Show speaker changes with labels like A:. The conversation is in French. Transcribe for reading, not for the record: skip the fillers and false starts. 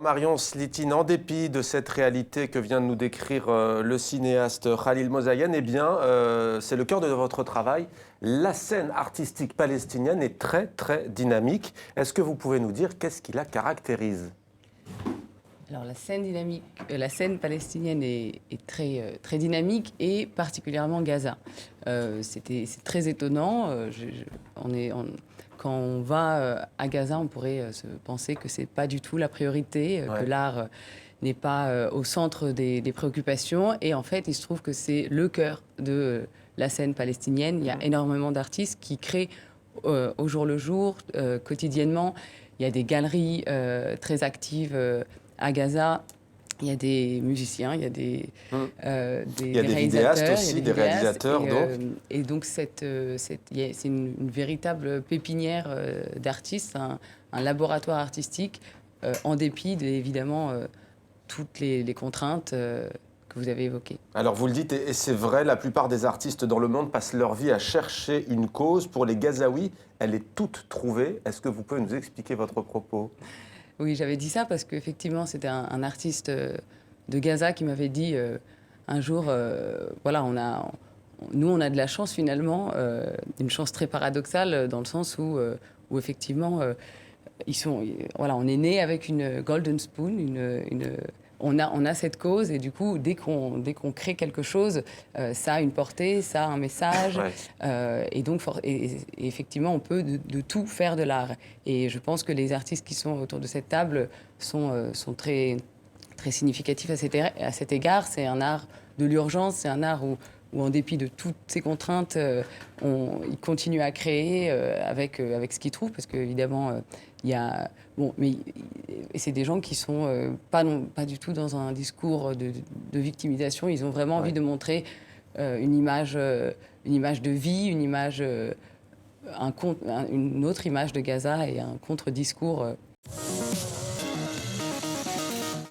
A: Marion Slitine, en dépit de cette réalité que vient de nous décrire le cinéaste Khalil Mozayen, eh bien, c'est le cœur de votre travail. La scène artistique palestinienne est très, très dynamique. Est-ce que vous pouvez nous dire qu'est-ce qui la caractérise ?
B: Alors la scène palestinienne est très dynamique et particulièrement Gaza. C'est très étonnant. Quand on va à Gaza, on pourrait se penser que c'est pas du tout la priorité, que l'art n'est pas au centre des préoccupations. Et en fait, il se trouve que c'est le cœur de la scène palestinienne. Il y a énormément d'artistes qui créent au jour le jour, quotidiennement. Il y a des galeries très actives à Gaza. Il y a des musiciens, il y a des
A: vidéastes aussi, des réalisateurs.
B: Et donc, c'est une véritable pépinière d'artistes, un laboratoire artistique, en dépit, évidemment, toutes les contraintes que vous avez évoquées.
A: Alors, vous le dites, et c'est vrai, la plupart des artistes dans le monde passent leur vie à chercher une cause. Pour les Gazaouis, elle est toute trouvée. Est-ce que vous pouvez nous expliquer votre propos ?
B: Oui, j'avais dit ça parce qu'effectivement, c'était un artiste de Gaza qui m'avait dit un jour, voilà, nous, on a de la chance finalement, une chance très paradoxale dans le sens où effectivement, voilà, on est né avec une golden spoon, on a cette cause et du coup, dès qu'on crée quelque chose, ça a une portée, ça a un message. Et donc, et effectivement, on peut de tout faire de l'art. Et je pense que les artistes qui sont autour de cette table sont très, très significatifs à cet égard. C'est un art de l'urgence, c'est un art où en dépit de toutes ces contraintes, ils continuent à créer avec ce qu'ils trouvent, parce qu'évidemment, il y a... Bon, mais c'est des gens qui sont pas du tout dans un discours de victimisation. Ils ont vraiment envie de montrer une image de vie, une autre image de Gaza et un contre-discours